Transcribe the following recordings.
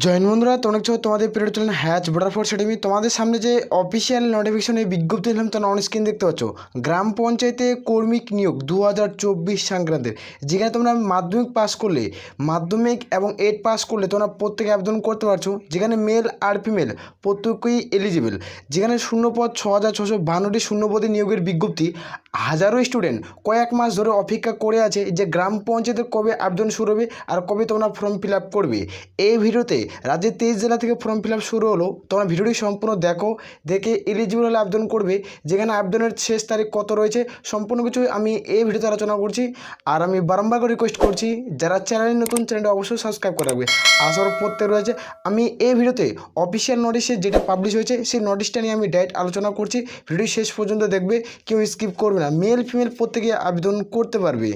Join বন্ধুরা, তোমরা তোমাদের পিরিয়ড চলেন হ্যাচ বর্ডার ফোর্স একাডেমি। তোমাদের সামনে যে অফিসিয়াল নোটিফিকেশনে বিজ্ঞপ্তি দিলাম তোমরা অন স্ক্রিন দেখতে পাচ্ছ। গ্রাম পঞ্চায়েতে কর্মী নিয়োগ 2024 সংক্রান্তের, যেখানে তোমরা মাধ্যমিক পাস করলে, মাধ্যমিক এবং 8 পাস করলে তোমরা প্রত্যেকে আবেদন করতে পারছো। যেখানে মেল আর ফিমেল প্রত্যেকেই এলিজিবল। যেখানে শূন্যপদ 6652টি শূন্যপদে নিয়োগের বিজ্ঞপ্তি। হাজারো স্টুডেন্ট কয়েক মাস ধরে অপেক্ষা করে আছে যে গ্রাম পঞ্চায়েতের কবে আবেদন শুরু হবে আর কবে তোমরা ফর্ম ফিল আপ করবে। এই ভিডিওতে রাজ্যের 23 জেলা থেকে ফর্ম ফিল আপ শুরু হলো। তোমরা ভিডিওটি সম্পূর্ণ দেখো, দেখে এলিজিবল হলে আবেদন করবে। যেখানে আবেদনের শেষ তারিখ কত রয়েছে সম্পূর্ণ কিছু আমি এই ভিডিওতে আলোচনা করছি। আর আমি বারংবার করে রিকোয়েস্ট করছি, যারা চ্যানেলে নতুন, চ্যানেলটা অবশ্যই সাবস্ক্রাইব করে রাখবে। আসার প্রত্যেক রয়েছে আমি এই ভিডিওতে অফিসিয়াল নোটিশে যেটা পাবলিশ হয়েছে সেই নোটিশটা নিয়ে আমি ডাইরেক্ট আলোচনা করছি। ভিডিও শেষ পর্যন্ত দেখবে, কেউ স্কিপ করবে না। মেল ফিমেল প্রত্যেকে আবেদন করতে পারবে।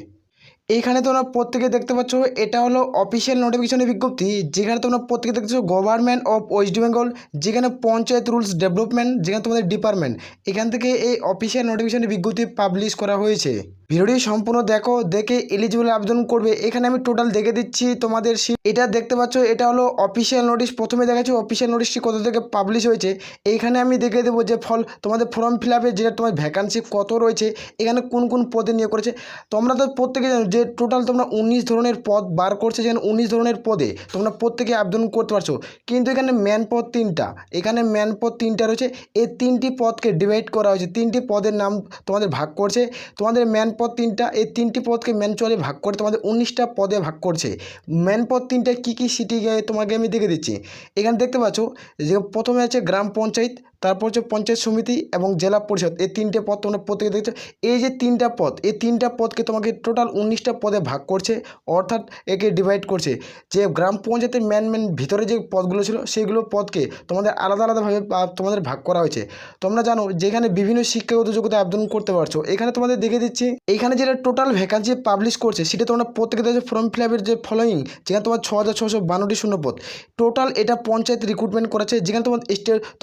এইখানে তোমরা প্রত্যেকে দেখতে পাচ্ছ, এটা হলো অফিসিয়াল নোটিফিকেশনের বিজ্ঞপ্তি। যেখানে তোমরা প্রত্যেকে দেখতে পাচ্ছ গভর্নমেন্ট অফ ওয়েস্ট বেঙ্গল, যেখানে পঞ্চায়েত রুলস ডেভেলপমেন্ট, যেখানে তোমাদের ডিপার্টমেন্ট, এখান থেকে এই অফিসিয়াল নোটিফিকেশনের বিজ্ঞপ্তি পাবলিশ করা হয়েছে। ভিডিওটি সম্পূর্ণ দেখো, দেখে এলিজিবল আবেদন করবে। এখানে আমি টোটাল দেখে দিচ্ছি তোমাদের। এটা দেখতে পাচ্ছ, এটা হলো অফিসিয়াল নোটিশ। প্রথমে দেখাচ্ছি অফিসিয়াল নোটিশটি কত থেকে পাবলিশ হয়েছে। এইখানে আমি দেখে দেবো যে তোমাদের ফর্ম ফিল আপে যেটা তোমার ভ্যাকান্সি কত রয়েছে, এখানে কোন কোন পদে নিয়োগ করেছে। তোমরা তো প্রত্যেকে জানো যে টোটাল তোমরা 19 ধরনের পদ বার করছে। যেখানে 19 ধরনের পদে তোমরা প্রত্যেকে আবেদন করতে পারছো। কিন্তু এখানে ম্যান পদ 3টা, এখানে ম্যান পদ 3টা রয়েছে। এই 3টি পদকে ডিভাইড করা হয়েছে, 3টি পদের নাম তোমাদের ভাগ করছে। তোমাদের ম্যান পদ 3টা, এই 3টি পদকে ম্যানুয়ালি ভাগ করে তোমাদের 19টা পদে ভাগ করছে। ম্যান পদ 3টা কী কী সিটি তোমাকে আমি দেখে দিচ্ছি। এখানে দেখতে পাচ্ছ যে প্রথমে আছে গ্রাম পঞ্চায়েত, তারপর হচ্ছে পঞ্চায়েত সমিতি এবং জেলা পরিষদ। এই 3টে পদ তোমরা প্রত্যেকে দেখছো। এই যে 3টা পদ, এই 3টা পদকে তোমাকে টোটাল 19টা পদে ভাগ করছে, অর্থাৎ একে ডিভাইড করছে। যে গ্রাম পঞ্চায়েতের মেন ভিতরে যে পদগুলো ছিল সেইগুলো পদকে তোমাদের আলাদা আলাদাভাবে তোমাদের ভাগ করা হয়েছে। তোমরা জানো যেখানে বিভিন্ন শিক্ষাগত যোগ্যতা আবেদন করতে পারছো। এখানে তোমাদের দেখে দিচ্ছি, এইখানে যেটা টোটাল ভ্যাকান্সি পাবলিশ করছে সেটা তোমরা প্রত্যেকে দেখছো ফর্ম ফিল আপের যে ফলোয়িং, যেখানে তোমার 6652টি শূন্যপদ টোটাল। এটা পঞ্চায়েত রিক্রুটমেন্ট করেছে। যেখানে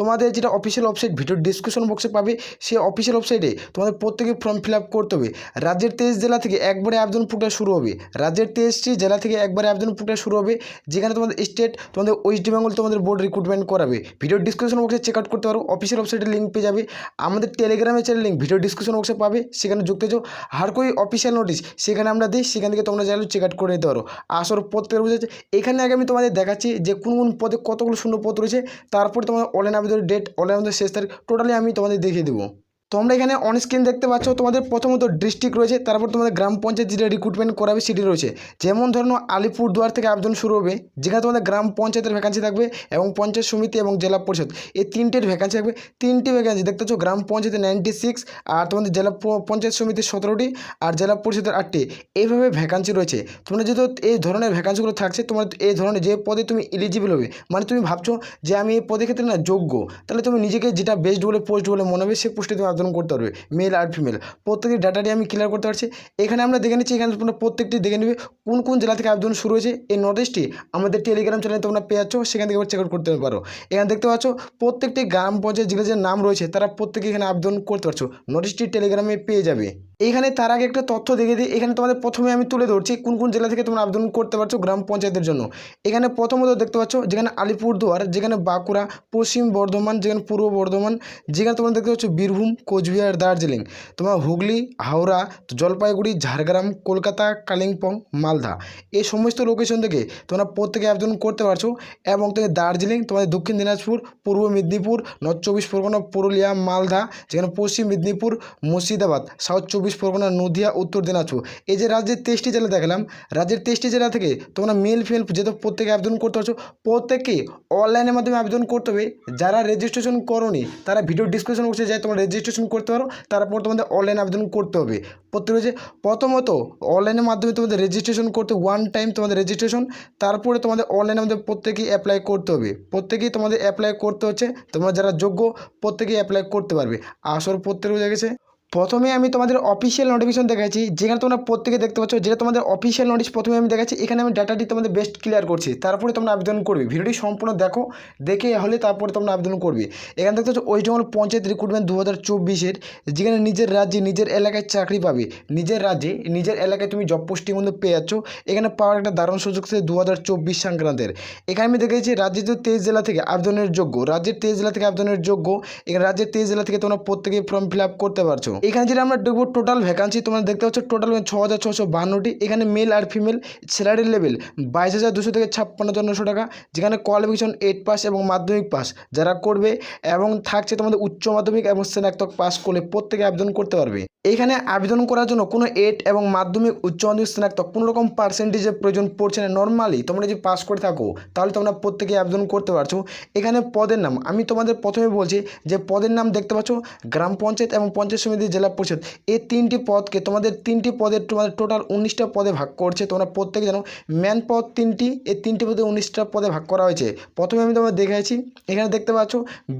তোমাদের যেটা অফিসিয়াল ওয়েবসাইট ভিডিও ডিসক্রিপশন বক্সে পাবে, সেই অফিসিয়াল ওয়েবসাইটে তোমাদের প্রত্যেকে ফর্ম ফিল আপ করতে হবে। রাজ্যের 23 জেলা থেকে একবারে আবেদন প্রক্রিয়া শুরু হবে। রাজ্যের 23টি জেলা থেকে একবারে আবেদন প্রক্রিয়া শুরু হবে। যেখানে তোমাদের স্টেট, তোমাদের ওয়েস্ট বেঙ্গল তোমাদের বোর্ড রিক্রুটমেন্ট করাবে। ভিডিও ডিসক্রিপশন বক্সে চেক আউট করতে পারো, অফিসিয়াল ওয়েবসাইটের লিঙ্ক পেয়ে যাবে। আমাদের টেলিগ্রামে চ্যানেল লিঙ্ক ভিডিও ডিসক্রিপশন বক্সে পাবে, সেখানে যুক্ত হও। হার কোই অফিসিয়াল নোটিশ সেখানে আমরা দিই, সেখান থেকে তোমরা চাইলে চেক আউট করে নিতে পারো। আসর প্রত্যেকের বুঝেছে। এখানে আগে আমি তোমাদের দেখাচ্ছি যে কোন কোন পদে কতগুলো শূন্য পদ রয়েছে, তারপরে তোমাদের অনলাইন আবেদনের ডেট, অনলাইন আবেদনের শেষ তারিখ টোটালি আমি তোমাদের দেখিয়ে দেবো। তোমরা এখানে অন স্ক্রিন দেখতে পাচ্ছ তোমাদের প্রথমত ডিস্ট্রিক্ট রয়েছে, তারপর তোমাদের গ্রাম পঞ্চায়েত যেটা রিক্রুটমেন্ট করাবে সেটি রয়েছে। যেমন ধরো আলিপুরদুয়ার থেকে আবেদন শুরু হবে, যেখানে তোমাদের গ্রাম পঞ্চায়েতের ভ্যাকান্সি থাকবে এবং পঞ্চায়েত সমিতি এবং জেলা পরিষদ এই 3টের ভ্যাকান্সি থাকবে। 3টি ভ্যাকান্সি দেখতে পাচ্ছ, গ্রাম পঞ্চায়েতে 96 আর তোমাদের জেলা পঞ্চায়েত সমিতির 17টি আর জেলা পরিষদের 8টি। এইভাবে ভ্যাকান্সি রয়েছে। তোমরা যেহেতু এই ধরনের ভ্যাকান্সিগুলো থাকছে, তোমার এই ধরনের যে পদে তুমি এলিজিবল হবে, মানে তুমি ভাবছো যে আমি এই পদের ক্ষেত্রে না যোগ্য, তাহলে তুমি নিজেকে যেটা বেস্ট বলে পোস্ট বলে মনে হবে সেই পোস্টে তুমি আবেদন করতে পারবে। মেল আর ফিমেল প্রত্যেকের ডাটাটি আমি ক্লিয়ার করতে পারছি। এখানে আমরা দেখে নিচ্ছি, এখানে তোমরা প্রত্যেকটি দেখে নেবে কোন কোন জেলা থেকে আবেদন শুরু হয়েছে। এই নোটিশটি আমাদের টেলিগ্রাম চ্যানেলে তোমরা পেয়ে যাচ্ছ, সেখান থেকে চেক আউট করতে পারো। এখানে দেখতে পাচ্ছ প্রত্যেকটি গ্রাম পঞ্চায়েত জেলার যে নাম রয়েছে তারা প্রত্যেকে এখানে আবেদন করতে পারছো। নোটিশটি টেলিগ্রামে পেয়ে যাবে। এইখানে তার আগে একটা তথ্য দেখে দিই। এখানে তোমাদের প্রথমে আমি তুলে ধরছি কোন কোন জেলা থেকে তোমরা আবেদন করতে পারছো গ্রাম পঞ্চায়েতের জন্য। এখানে প্রথমত দেখতে পাচ্ছ যেখানে আলিপুরদুয়ার, যেখানে বাঁকুড়া, পশ্চিম বর্ধমান, যেখানে পূর্ব বর্ধমান, যেখানে তোমরা দেখতে পাচ্ছ বীরভূম, কোচবিহার, দার্জিলিং, তোমার হুগলি, হাওড়া, জলপাইগুড়ি, ঝাড়গ্রাম, কলকাতা, কালিম্পং, মালদা, এই সমস্ত লোকেশন থেকে তোমরা প্রত্যেকে আবেদন করতে পারছো। এবং তোমাদের দার্জিলিং, তোমাদের দক্ষিণ দিনাজপুর, পূর্ব মেদিনীপুর, নর্থ 24 পরগনা, পুরুলিয়া, মালদা, যেখানে পশ্চিম মেদিনীপুর, মুর্শিদাবাদ, সাউথ 24 পরগনা, নদিয়া, উত্তর দিনাজপুর, এই যে রাজ্যের 23টি জেলা দেখালাম, রাজ্যের 23টি জেলা থেকে তোমরা মেল ফিমেল যেহেতু প্রত্যেকে আবেদন করতে পারছো। প্রত্যেকে অনলাইনের মাধ্যমে আবেদন করতে হবে। যারা রেজিস্ট্রেশন করোনি তারা ভিডিও ডিসক্রিপশন বক্সে যায় তোমরা রেজিস্ট্রেশন করতে পারো, তারপর তোমাদের অনলাইন আবেদন করতে হবে। প্রত্যেক হচ্ছে প্রথমত অনলাইনের মাধ্যমে তোমাদের রেজিস্ট্রেশন করতে, ওয়ান টাইম তোমাদের রেজিস্ট্রেশন, তারপরে তোমাদের অনলাইনের মধ্যে প্রত্যেকেই অ্যাপ্লাই করতে হবে। প্রত্যেকেই তোমাদের অ্যাপ্লাই করতে হচ্ছে। তোমরা যারা যোগ্য প্রত্যেকেই অ্যাপ্লাই করতে পারবে। আসর প্রত্যেক হয়ে গেছে। প্রথমে আমি তোমাদের অফিসিয়াল নোটিফিকেশন দেখাচ্ছি, যেখানে তোমরা প্রত্যেকে দেখতে পাচ্ছ, যেটা তোমাদের অফিসিয়াল নোটিশ প্রথমে আমি দেখাচ্ছি। এখানে আমি ডাটাটি তোমাদের বেস্ট ক্লিয়ার করছি, তারপরে তোমরা আবেদন করবে। ভিডিওটি সম্পূর্ণ দেখো, দেখে হলে তারপরে তোমরা আবেদন করবে। এখানে দেখতে পাচ্ছ ওয়েস্ট বেঙ্গল পঞ্চায়েত রিক্রুটমেন্ট 2024-এর, যেখানে নিজের রাজ্যে নিজের এলাকায় চাকরি পাবে, নিজের রাজ্যে নিজের এলাকায় তুমি জব পোস্টিং মধ্যে পেয়ে যাচ্ছ। এখানে পাওয়ার একটা দারুণ সুযোগ আছে 2024 সংক্রান্তের। এখানে আমি দেখেছি রাজ্যের যে 23 জেলা থেকে আবেদনের যোগ্য, রাজ্যের 23 জেলা থেকে আবেদনের যোগ্য। এখানে রাজ্যের 23 জেলা থেকে তোমরা প্রত্যেকে ফর্ম ফিল আপ করতে পারছো। এখানে যেটা আমরা দেখবো টোটাল ভ্যাকান্সি, তোমরা দেখতে পাচ্ছ টোটাল 6652টি। এখানে মেল আর ফিমেল। স্যালারি লেভেল 22,200 থেকে 56,900 টাকা, যেখানে কোয়ালিফিকেশন 8 পাস এবং মাধ্যমিক পাস যারা করবে, এবং থাকছে তোমাদের উচ্চ মাধ্যমিক এবং স্নাতক পাস করলে প্রত্যেকে আবেদন করতে পারবে। এইখানে আবেদন করার জন্য কোনো 8 এবং মাধ্যমিক উচ্চ মাধ্যমিক স্নাতক কোনো রকম পার্সেন্টেজের প্রয়োজন পড়ছে না। নর্মালি তোমরা যদি পাস করে থাকো তাহলে তোমরা প্রত্যেকে আবেদন করতে পারছো। এখানে পদের নাম আমি তোমাদের প্রথমে বলছি, যে পদের নাম দেখতে পাচ্ছ গ্রাম পঞ্চায়েত এবং পঞ্চায়েত সমিতি জেলা পরিষদ। এই 3টি পদকে তোমাদের 3টি পদের তোমাদের টোটাল 19টা পদে ভাগ করছে। তোমরা প্রত্যেকে জানো ম্যান পদ 3টি, এই 3টি পদে 19টা পদে ভাগ করা হয়েছে। প্রথমে আমি তোমাদের দেখাচ্ছি, এখানে দেখতে পাচ্ছ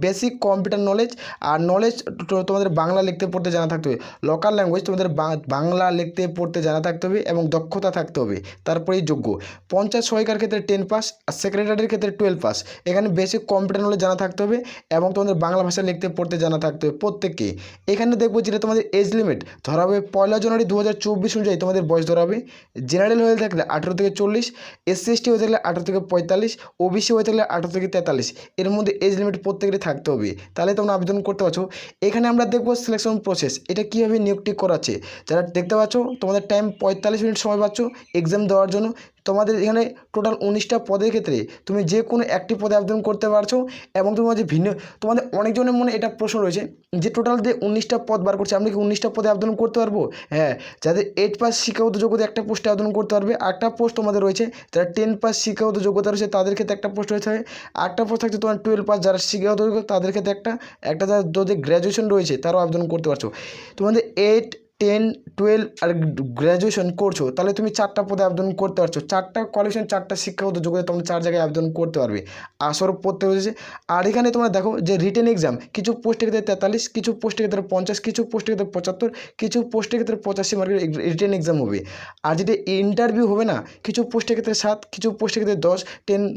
বেসিক কম্পিউটার নলেজ, আর নলেজ তোমাদের বাংলা লিখতে পড়তে জানা থাকতে হবে। লোকাল ল্যাঙ্গুয়েজ তোমাদের বাংলা লিখতে পড়তে জানা থাকতে হবে এবং দক্ষতা থাকতে হবে, তারপরেই যোগ্য। পঞ্চায়েত সহায়িকার ক্ষেত্রে 10 পাস, আর সেক্রেটারির ক্ষেত্রে 12 পাস। এখানে বেসিক কম্পিউটার নলেজ জানা থাকতে হবে এবং তোমাদের বাংলা ভাষা লিখতে পড়তে জানা থাকতে হবে প্রত্যেককে। এখানে দেখবো যেটা তোমাদের এজ লিমিট ধরা হবে 1 জানুয়ারি 2024 অনুযায়ী তোমাদের বয়স ধরা হবে। জেনারেল হয়ে থাকলে 18 থেকে 40, SC/ST হয়ে থাকলে 18 থেকে 45, OBC হয়ে থাকলে 18 থেকে 43। এর মধ্যে এজ লিমিট প্রত্যেকেরই থাকতে হবে, তাহলে তোমরা আবেদন করতে পারছো। এখানে আমরা দেখবো সিলেকশন প্রসেস, এটা কীভাবে নিয়োগটি করাচ্ছে। যারা দেখতে পাচ্ছ তোমাদের টাইম 45 মিনিট সময় পাচ্ছ এক্সাম দেওয়ার জন্য। তোমাদের এখানে টোটাল 19টা পদের ক্ষেত্রে তুমি যে কোনো একটি পদে আবেদন করতে পারছো। এবং তোমার যে ভিন্ন তোমাদের অনেকজনের মনে এটা প্রশ্ন রয়েছে যে টোটাল যে 19টা পদ বার করছে, আমরা কি 19টা পদে আবেদন করতে পারবো? হ্যাঁ, যাদের 8 পাস শিক্ষাগত যোগ্যতা একটা পোস্টে আবেদন করতে পারবে। আরেকটা পোস্ট তোমাদের রয়েছে যারা 10 পাস শিক্ষাগত যোগ্যতা রয়েছে তাদের ক্ষেত্রে একটা পোস্ট রয়েছে। আরেকটা পোস্ট থাকছে তোমার 12 পাস যারা শিক্ষাগত যোগ্যতা তাদের ক্ষেত্রে একটা যাদের গ্র্যাজুয়েশন রয়েছে তারাও আবেদন করতে পারছো। তোমাদের 8, 10, 12 আর গ্র্যাজুয়েশন করছো তাহলে তুমি 4টা পদে আবেদন করতে পারছো। 4টা কোয়ালিফিকেশন, 4টা শিক্ষাগত যোগ্যতা তোমরা 4 জায়গায় আবেদন করতে পারবে। আসর পড়তে হয়েছে। আর এখানে তোমরা দেখো যে রিটেন এক্সাম কিছু পোস্টের ক্ষেত্রে 43, কিছু পোস্টের ক্ষেত্রে 50, কিছু পোস্টের ক্ষেত্রে 75, কিছু পোস্টের ক্ষেত্রে 85 মার্কের রিটেন এক্সাম হবে। আর যেটা ইন্টারভিউ হবে না, কিছু পোস্টের ক্ষেত্রে 7, কিছু পোস্টের ক্ষেত্রে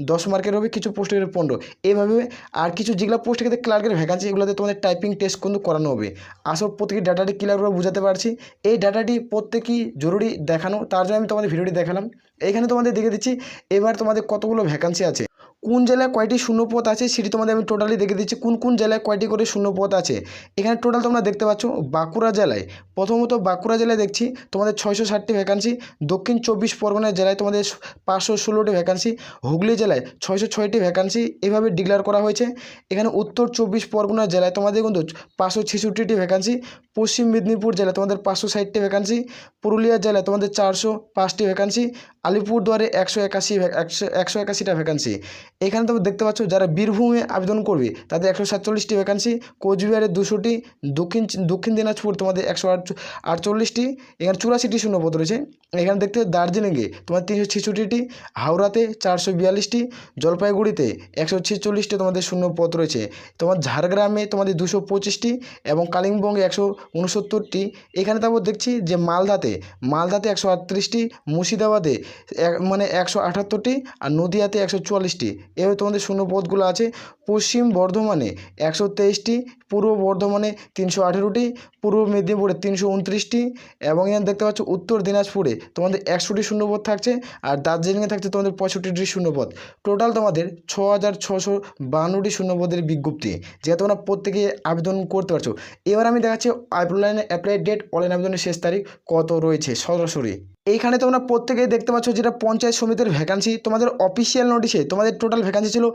10 মার্কের হবে, কিছু পোস্টের ক্ষেত্রে 15 এইভাবে। আর কিছু যেগুলো পোস্টের ক্ষেত্রে ক্লার্কের ভ্যাকান্সি এগুলোতে তোমাদের টাইপিং টেস্ট কিন্তু করানো হবে। আসল প্রত্যেকের ডাটাটি ক্লিয়ার করে বুঝাতে পারছি। এই ডাটাটি প্রত্যেকেই জরুরি দেখানো, তার জন্য আমি তোমাদের ভিডিওটি দেখালাম। এইখানে তোমাদের দেখে দিচ্ছি এবার তোমাদের কতগুলো ভ্যাকান্সি আছে, কোন জেলায় কয়টি শূন্যপদ আছে সেটি তোমাদের আমি টোটালি দেখে দিচ্ছি। কোন কোন জেলায় কয়টি করে শূন্যপদ আছে এখানে টোটাল তোমরা দেখতে পাচ্ছ। বাঁকুড়া জেলায় প্রথমত বাঁকুড়া জেলায় দেখছি তোমাদের 660টি ভ্যাকান্সি। দক্ষিণ 24 পরগনা জেলায় তোমাদের 516টি ভ্যাকান্সি। হুগলি জেলায় 606টি ভ্যাকান্সি এভাবে ডিক্লেয়ার করা হয়েছে। এখানে উত্তর 24 পরগনা জেলায় তোমাদের কিন্তু 566টি ভ্যাকান্সি। পশ্চিম মেদিনীপুর জেলায় তোমাদের 560টি ভ্যাকান্সি। পুরুলিয়া জেলায় তোমাদের 405টি ভ্যাকান্সি। আলিপুরদুয়ারে 181টা ভ্যাকান্সি। এখানে তোমরা দেখতে পাচ্ছ যারা বীরভূমে আবেদন করবে তাদের 147টি ভ্যাকান্সি। কোচবিহারে 200টি। দক্ষিণ দিনাজপুর তোমাদের 148টি। এখানে 84টি শূন্যপদ রয়েছে। এখানে দেখতে দার্জিলিংয়ে তোমার 366টি। হাওড়াতে 442টি। জলপাইগুড়িতে 146টি তোমাদের শূন্যপদ রয়েছে। তোমার ঝাড়গ্রামে তোমাদের 225টি এবং কালিম্পংয়ে 169টি। এখানে তারপর দেখছি যে মালদাতে 138টি। মুর্শিদাবাদে 178টি আর নদিয়াতে 144টি। এভাবে তোমাদের শূন্যপদগুলো আছে। পশ্চিম বর্ধমানে 123টি। পূর্ব বর্ধমানে 318টি। পূর্ব মেদিনীপুরে 329টি এবং এখানে দেখতে পাচ্ছ উত্তর দিনাজপুরে তোমাদের 100টি শূন্যপদ থাকছে। আর দার্জিলিংয়ে থাকছে তোমাদের 65টি শূন্যপদ। টোটাল তোমাদের 6652টি শূন্যপদের বিজ্ঞপ্তি, যেটা তোমরা প্রত্যেকে আবেদন করতে পারছো। এবার আমি দেখাচ্ছি অ্যাপ্লাই ডেট, অনলাইন আবেদনের শেষ তারিখ কত রয়েছে সরাসরি। এইখানে তোমরা প্রত্যেকেই দেখতে পাচ্ছ যেটা পঞ্চায়েত সমিতির ভ্যাকান্সি। তোমাদের অফিসিয়াল নোটিশে তোমাদের টোটাল ভ্যাকান্সি ছিল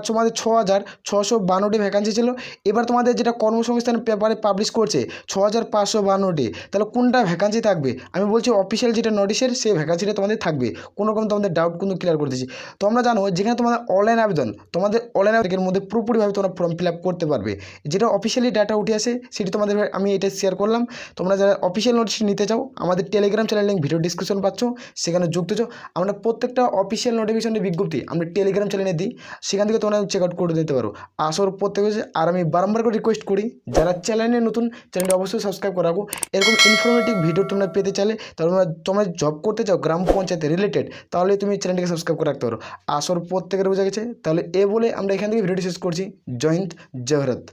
তোমাদের 6652টি ভ্যাকান্সি ছিল। এবার তোমাদের যেটা কর্মসংস্থান পেপারে পাবলিশ করছে 6552টি। তাহলে কোনটা ভ্যাকান্সি থাকবে আমি বলছি অফিসিয়াল যেটা নোটিশের সেই ভ্যাকান্সিটা তোমাদের থাকবে। কোনো রকম তোমাদের ডাউট কিন্তু ক্লিয়ার করতেছি। তোমরা জানো যেখানে তোমাদের অনলাইন আবেদন, তোমাদের অনলাইন আবেদনের মধ্যে পুরোপুরিভাবে তোমরা ফর্ম ফিল আপ করতে পারবে। যেটা অফিসিয়ালি ডাটা উঠে আসে সেটি তোমাদের আমি এটা শেয়ার করলাম। তোমরা যারা অফিসিয়াল নোটিশ নিতে চাও আমাদের Telegram channel link video video description পাচ্ছ, সেখানে যুক্ত হচ্ছ। আমরা প্রত্যেকটা অফিসিয়াল নোটিফিকেশনের বিজ্ঞপ্তি আমরা টেলিগ্রাম চ্যানেলে দিই, সেখান থেকে তোমরা চেক আউট করে দিতে পারো। আসর প্রত্যেক হচ্ছে। আর আমি বারবার করে রিকোয়েস্ট করি, যারা চ্যানেলে নতুন, চ্যানেলটি অবশ্যই সাবস্ক্রাইব করে রাখো। এরকম ইনফরমেটিভ ভিডিও তোমরা পেতে চাইলে, তোমরা জব করতে চাও গ্রাম পঞ্চায়েতে রিলেটেড, তাহলে তুমি চ্যানেলটিকে সাবস্ক্রাইব করে রাখতে পারো। আসর প্রত্যেকের বোঝা গেছে। তাহলে বলে আমরা এখান থেকে ভিডিওটি শেষ করছি। জয় হিন্দ, জয় ভারত।